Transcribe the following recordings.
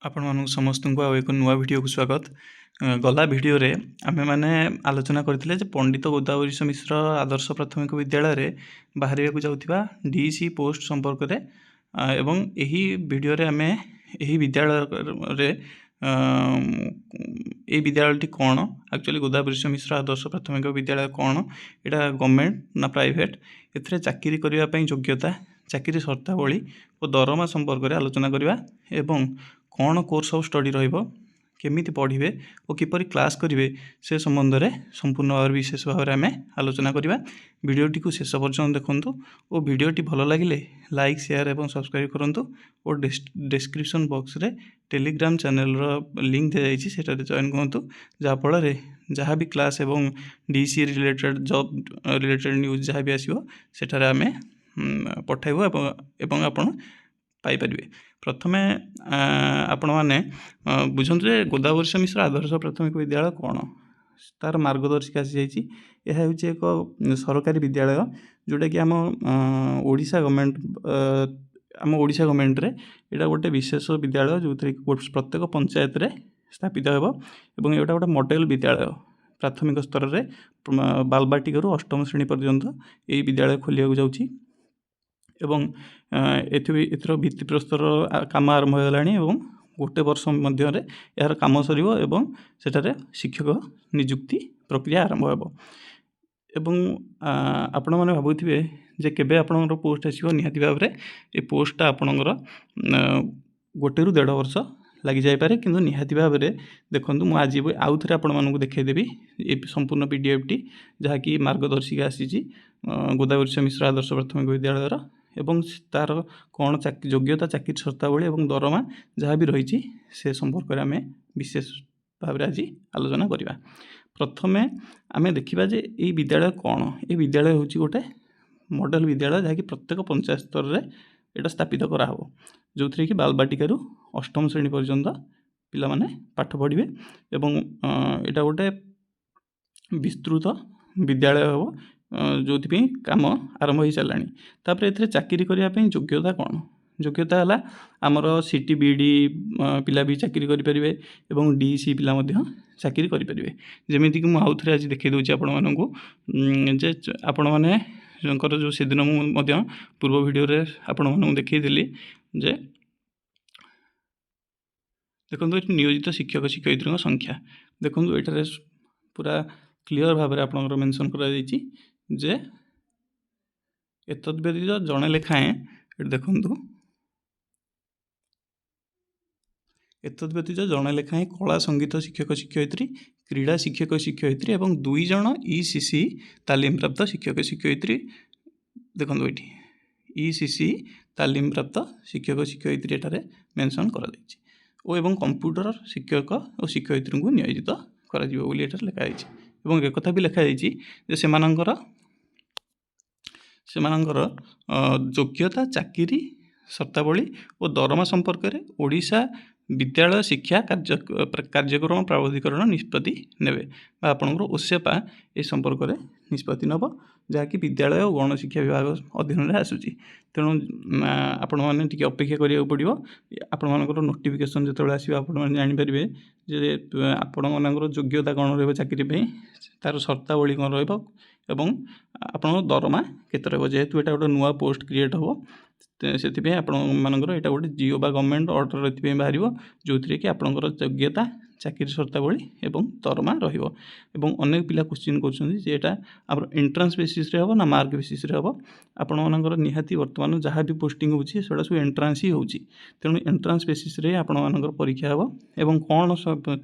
आपण समस्त को एक नुआ वीडियो को स्वागत। गला वीडियो रे आमे माने आलोचना करथिले जे पंडित गोदावरीश मिश्र आदर्श प्राथमिक विद्यालय रे बाहरिया को जाउथिबा डीसी पोस्ट संपर्क रे एवं एही वीडियो रे आमे एही विद्यालय रे ए विद्यालयटी कौन एक्चुअली गोदावरीश मिश्र आदर्श प्राथमिक विद्यालय कौन एटा गवर्नमेंट ना प्राइवेट एथरे चाकरी करिया पई योग्यता चाकरी शर्तावली और दरमा संपर्क में आलोचना करवा एवं कौन कोर्स ऑफ स्टडी रहिबो केमिति पढ़िबे और किपरि क्लास करिवे से संबंध में संपूर्ण भाव विशेष भाव में आम आलोचना करवा। वीडियोटी को शेष पर्यंत देखंतु और वीडियोटी भल लगिले लाइक शेयर एवं सब्सक्राइब करंतु और डिस्क्रिप्शन बॉक्स रे टेलीग्राम चैनल लिंक दे जाइछि सेटा जॉइन करंतु जहाँ फल जहाँ भी क्लास एवं DC related job related news जहाँ भी आसिबो सेटारे आमे पठाइबो एवं आपण पाई परिबे। प्रथमे आपण माने बुझंतु जे गोदावरीश मिश्र आदर्श प्राथमिक विद्यालय कौन तार मार्गदर्शिका आसी जाइछि। यह होछि एक सरकारी विद्यालय जोटा कि आम ओडिशा गवर्नमेंट रे एटा गोटे विशेष विद्यालय जो प्रत्येक पंचायत रे स्थापित हेबो एवं एटा गोटे मॉडल विद्यालय प्राथमिक स्तर रे बालबाटिका अष्टम श्रेणी पर्यंत यही विद्यालय खोलिया जाउछि एवं एथर भित्तिप्रस्तर काम आरंभ होगलानी एवं गोटे वर्ष मध्य यार काम सरिबो एवं सेठारे शिक्षक नियुक्ति प्रक्रिया आरंभ हेबो एवं आपण माने भाबुथिबे जे केबे आपणकर पोस्ट आसीबो निहाती भाव रे ए पोस्टटा आपणकर गोटे रु 1.5 वर्ष लगी जाय पारे किंतु निहाती भाव रे देखंतु मु आज आउ थरे आपण मानकु देखाई देबी ए संपूर्ण पीडीएफ टी जहा कि मार्गदर्शिका आसीची गोदावरीश मिश्र आदर्श प्राथमिक विद्यालय एवं तार कौन योग्यता चाकरी शर्तावली एवं दरमा जहाँ भी रही से संपर्क में आम विशेष भाव आज आलोचना करवा। प्रथमे आम देखा जे ये विद्यालय कौन ये विद्यालय हूँ गोटे मॉडल विद्यालय जहाँकि प्रत्येक पंचायत स्तर में यहाँ स्थापित कराहब जो थी कि बालबाटिका अष्टम श्रेणी पर्यंत पिला माने पाठ पढ़े एवं यहाँ गोटे विस्तृत विद्यालय हम जो काम आरंभ हो साराणी। तापर एथरे चाकरी करने योग्यता कौन योग्यता है आमर सीटी बीडी पिला भी चाकरी करें एवं डीसी पिला चाकरी करें जमीक मुझे आउ थे आज देखी दूसरी आपण मानू जे आपण मैंने जो से दिन मुझे पूर्व वीडियो रे आपण मानू देखी जे देखो नियोजित शिक्षक शिक्षयित्री संख्या देखो ये पूरा क्लीयर भाव में आपंकर मेंशन कर जे एतद व्यतीत जड़े लेखाएं देखु एतद व्यतीत जड़े लेखाएं कला संगीत शिक्षक शिक्षयित्री क्रीड़ा शिक्षक शिक्षयित्री एवं 2 जन ईसीसी तालीम प्राप्त शिक्षक शिक्षयित्री देखो ये ईसीसी तालीम प्राप्त शिक्षक शिक्षयित्री एटारे मेंशन कर एवं कंप्यूटर शिक्षक और शिक्षयित्री को नियोजित कर लिखाई एवं एक कथा भी लिखाई जे सेमानंकर योग्यता चाकरी शर्तावली और दरमा संपर्क में ओडिशा विद्यालय शिक्षा कार्यक्रम प्राधिकरण निष्पत्ति नेबे आपणकर ओसेपा ए संपर्क में निष्पत्ति नब जहाँकि विद्यालय और गणशिक्षा विभाग अधीन में आसूची तेणु आपण मैंने टी अपेक्षा करा पड़ो आपण मानकर नोटिफिकेशन जो आसो आप जानीपारे जे आपण मानकर योग्यता कौन रही तार शर्तावली कौन रही आपण दरमा केते रहिबो जेहेतु एटा गोटे नुआ पोस्ट क्रिएट हो से आपंकर यहाँ गोटे जियो बा गवर्नमेंट ऑर्डर ये बाहर जो थी कि आपंकर योग्यता चाकरी शर्तावली एवं दरमा रनेक पिला क्वेश्चन कर एंट्रांस बेसिस रे हम ना मार्क बेसिस रे हम आपंकर निहाती वर्तमान जहाँ भी पोस्टिंग होची सेटा सब एंट्रांस ही होची तेणु एंट्रांस बेसिस रे आपंकर परीक्षा हम एवं कौन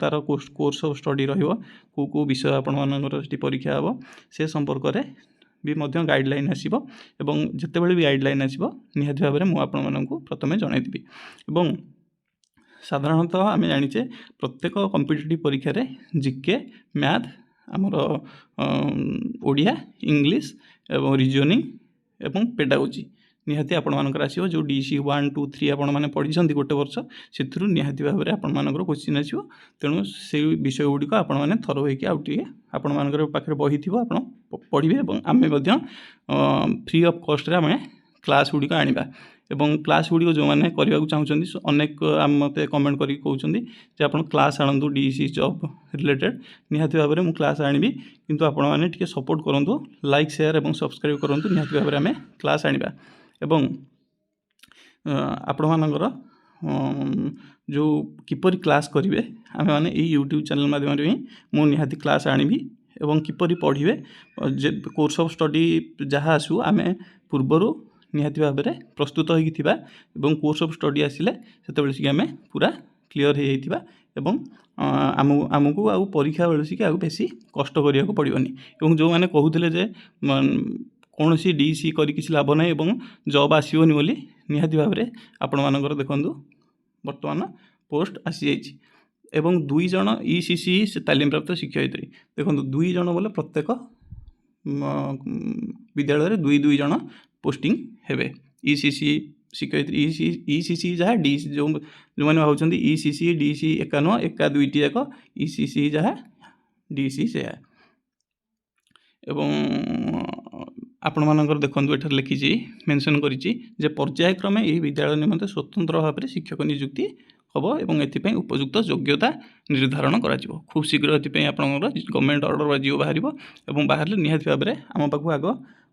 तार कोर्स ऑफ स्टडी रो विषय आपंकर परीक्षा हम से संपर्क में भी मध्य गाइडलाइन आसीबो एवं जितेबाला भी गाइडलाइन आसीबो निहाती भाव में मुझे आपण मानू प्रथमे जनईदेवी एवं साधारणतः आम जाचे प्रत्येक कॉम्पिटिटिव परीक्षा रे जीके मैथ आमर ओडिया इंग्लिश एवं रीजनिंग एवं पेडागोजी निहाती आपण मानकर आसीबो जो डीसी 1 2 3 आपण माने पढ़ी गोटे वर्ष से निहाती भाव में आपण मानकर क्वेश्चन आसीबो तेणु से विषय गुड़िक आपण माने थर होइके आउ टिके आपण मानकर पाखरे बही थिबो आपण पढ़िबे एवं आमे मध्य फ्री ऑफ कॉस्ट रे आमे क्लास गुड़िक आनिबा ଏବଂ କ୍ଲାସ୍ ଗୁଡ଼ିକ ଯେଉଁମାନେ କରିବାକୁ ଚାହୁଁଛନ୍ତି ଅନେକ ମୋତେ କମେଣ୍ଟ କରିକି କହୁଛନ୍ତି ଯେ ଆପଣ କ୍ଲାସ୍ ଆଣନ୍ତୁ DEC ଜବ୍ ରିଲେଟେଡ୍। ନିହାତି ଭାବରେ ମୁଁ କ୍ଲାସ୍ ଆଣିବି, କିନ୍ତୁ ଆପଣମାନେ ଟିକେ ସପୋର୍ଟ କରନ୍ତୁ, ଲାଇକ୍ ସେୟାର ଏବଂ ସବସ୍କ୍ରାଇବ୍ କରନ୍ତୁ। ନିହାତି ଭାବରେ ଆମେ କ୍ଲାସ୍ ଆଣିବା ଏବଂ ଆପଣମାନଙ୍କର ଯେଉଁ କିପରି କ୍ଲାସ୍ କରିବେ ଆମେମାନେ ଏଇ ୟୁଟ୍ୟୁବ୍ ଚ୍ୟାନେଲ୍ ମାଧ୍ୟମରେ ହିଁ ମୁଁ ନିହାତି କ୍ଲାସ୍ ଆଣିବି ଏବଂ କିପରି ପଢ଼ିବେ ଯେ କୋର୍ସ ଅଫ୍ ଷ୍ଟଡ଼ି ଯାହା ଆସୁ ଆମେ ପୂର୍ବରୁ ନିହାତି ଭାବରେ ପ୍ରସ୍ତୁତ ହୋଇକି ଥିବା ଏବଂ କୋର୍ସ ଅଫ୍ ଷ୍ଟଡ଼ି ଆସିଲେ ସେତେବେଳେ ଆମେ ପୁରା କ୍ଲିଅର୍ ହୋଇଯାଇଥିବା ଏବଂ ଆମକୁ ଆଉ ପରୀକ୍ଷା ବେଳସିକି ଆଉ ବେଶୀ କଷ୍ଟ କରିବାକୁ ପଡ଼ିବନି। ଏବଂ ଯେଉଁମାନେ କହୁଥିଲେ ଯେ କୌଣସି DEC କରି କିଛି ଲାଭ ନାହିଁ ଏବଂ ଜବ୍ ଆସିବନି ବୋଲି, ନିହାତି ଭାବରେ ଆପଣମାନଙ୍କର ଦେଖନ୍ତୁ ବର୍ତ୍ତମାନ ପୋଷ୍ଟ ଆସିଯାଇଛି ଏବଂ 2 ଜଣ ECC ତାଲିମପ୍ରାପ୍ତ ଶିକ୍ଷୟିତ୍ରୀ। ଦେଖନ୍ତୁ 2 ଜଣ ବୋଲେ ପ୍ରତ୍ୟେକ ବିଦ୍ୟାଳୟରେ 2 ଜଣ ପୋଷ୍ଟିଂ ହେବେ। ECC ଶିକ୍ଷୟିତ୍ରୀ ECC ଯାହା DEC ଯେଉଁମାନେ ଭାବୁଛନ୍ତି ECC DEC ଏକା ନୁହଁ, ଏକା 2ଟି ଯାକ, ECC ଯାହା DEC ସେୟା। ଏବଂ ଆପଣମାନଙ୍କର ଦେଖନ୍ତୁ ଏଠାରେ ଲେଖିଛି ମେନସନ୍ କରିଛି ଯେ ପର୍ଯ୍ୟାୟକ୍ରମେ ଏହି ବିଦ୍ୟାଳୟ ନିମନ୍ତେ ସ୍ୱତନ୍ତ୍ର ଭାବରେ ଶିକ୍ଷକ ନିଯୁକ୍ତି ହେବ ଏବଂ ଏଥିପାଇଁ ଉପଯୁକ୍ତ ଯୋଗ୍ୟତା ନିର୍ଦ୍ଧାରଣ କରାଯିବ। ଖୁବ୍ ଶୀଘ୍ର ଏଥିପାଇଁ ଆପଣଙ୍କର ଗଭର୍ଣ୍ଣମେଣ୍ଟ ଅର୍ଡ଼ର ବାହାରିବ ଏବଂ ବାହାରିଲେ ନିହାତି ଭାବରେ ଆମ ପାଖକୁ ଆଗ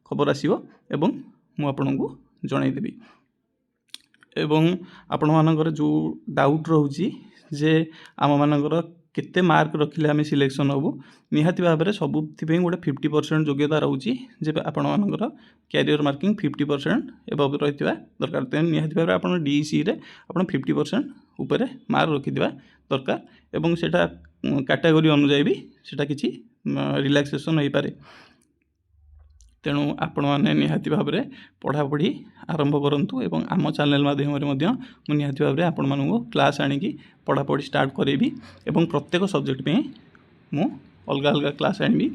ଖବର ଆସିବ ଏବଂ ମୁଁ ଆପଣଙ୍କୁ ଜଣାଇଦେବି। ଏବଂ ଆପଣମାନଙ୍କର ଯେଉଁ ଡାଉଟ୍ ରହୁଛି ଯେ ଆମମାନଙ୍କର କେତେ ମାର୍କ ରଖିଲେ ଆମେ ସିଲେକ୍ସନ୍ ହେବୁ, ନିହାତି ଭାବରେ ସବୁଥିପାଇଁ ଗୋଟେ 50% ଯୋଗ୍ୟତା ରହୁଛି ଯେ ଆପଣମାନଙ୍କର କ୍ୟାରିୟର ମାର୍କିଂ 50% ଏବଭ୍ ରହିଥିବା ଦରକାର। ତେଣୁ ନିହାତି ଭାବରେ ଆପଣ DECରେ ଆପଣ 50% ଉପରେ ମାର୍କ ରଖିଥିବା ଦରକାର ଏବଂ ସେଇଟା କାଟାଗୋରୀ ଅନୁଯାୟୀ ବି ସେଇଟା କିଛି ରିଲାକ୍ସେସନ୍ ହୋଇପାରେ। ତେଣୁ ଆପଣମାନେ ନିହାତି ଭାବରେ ପଢ଼ାପଢ଼ି ଆରମ୍ଭ କରନ୍ତୁ ଏବଂ ଆମ ଚ୍ୟାନେଲ୍ ମାଧ୍ୟମରେ ମଧ୍ୟ ମୁଁ ନିହାତି ଭାବରେ ଆପଣମାନଙ୍କୁ କ୍ଲାସ୍ ଆଣିକି ପଢ଼ାପଢ଼ି ଷ୍ଟାର୍ଟ କରାଇବି ଏବଂ ପ୍ରତ୍ୟେକ ସବଜେକ୍ଟ ପାଇଁ ମୁଁ ଅଲଗା ଅଲଗା କ୍ଲାସ୍ ଆଣିବି,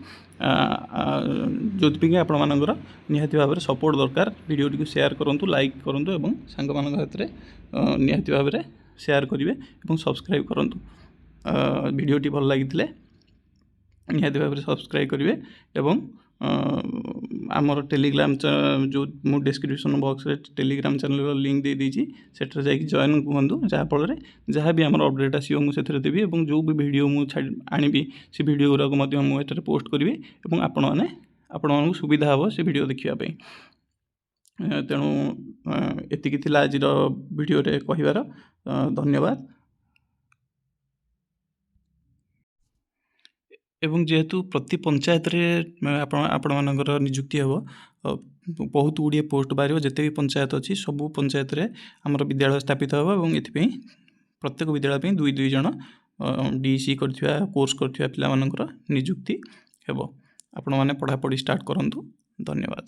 ଯେଉଁଥିପାଇଁ ଆପଣମାନଙ୍କର ନିହାତି ଭାବରେ ସପୋର୍ଟ ଦରକାର। ଭିଡ଼ିଓଟିକୁ ସେୟାର କରନ୍ତୁ, ଲାଇକ୍ କରନ୍ତୁ ଏବଂ ସାଙ୍ଗମାନଙ୍କ ହାତରେ ନିହାତି ଭାବରେ ସେୟାର କରିବେ ଏବଂ ସବସ୍କ୍ରାଇବ୍ କରନ୍ତୁ। ଭିଡ଼ିଓଟି ଭଲ ଲାଗିଥିଲେ ନିହାତି ଭାବରେ ସବସ୍କ୍ରାଇବ୍ କରିବେ ଏବଂ ଆମର ଟେଲିଗ୍ରାମ ଯେଉଁ ମୁଁ ଡେସ୍କ୍ରିପସନ୍ ବକ୍ସରେ ଟେଲିଗ୍ରାମ ଚ୍ୟାନେଲର ଲିଙ୍କ୍ ଦେଇଦେଇଛି, ସେଠାରେ ଯାଇକି ଜଏନ୍ ହୁଅନ୍ତୁ, ଯାହାଫଳରେ ଯାହା ବି ଆମର ଅପଡ଼େଟ୍ ଆସିବ ମୁଁ ସେଥିରେ ଦେବି ଏବଂ ଯେଉଁ ବି ଭିଡ଼ିଓ ମୁଁ ଆଣିବି ସେ ଭିଡ଼ିଓ ଗୁଡ଼ାକ ମଧ୍ୟ ମୁଁ ଏଠାରେ ପୋଷ୍ଟ କରିବି ଏବଂ ଆପଣମାନଙ୍କୁ ସୁବିଧା ହେବ ସେ ଭିଡ଼ିଓ ଦେଖିବା ପାଇଁ। ତେଣୁ ଏତିକି ଥିଲା ଆଜିର ଭିଡ଼ିଓରେ କହିବାର। ଧନ୍ୟବାଦ। ଏବଂ ଯେହେତୁ ପ୍ରତି ପଞ୍ଚାୟତରେ ଆପଣମାନଙ୍କର ନିଯୁକ୍ତି ହେବ, ବହୁତ ଗୁଡ଼ିଏ ପୋଷ୍ଟ ବାହାରିବ, ଯେତେ ବି ପଞ୍ଚାୟତ ଅଛି ସବୁ ପଞ୍ଚାୟତରେ ଆମର ବିଦ୍ୟାଳୟ ସ୍ଥାପିତ ହେବ ଏବଂ ଏଥିପାଇଁ ପ୍ରତ୍ୟେକ ବିଦ୍ୟାଳୟ ପାଇଁ 2 ଜଣ DEC କରିଥିବା କୋର୍ସ କରିଥିବା ପିଲାମାନଙ୍କର ନିଯୁକ୍ତି ହେବ। ଆପଣମାନେ ପଢ଼ାପଢ଼ି ଷ୍ଟାର୍ଟ କରନ୍ତୁ। ଧନ୍ୟବାଦ।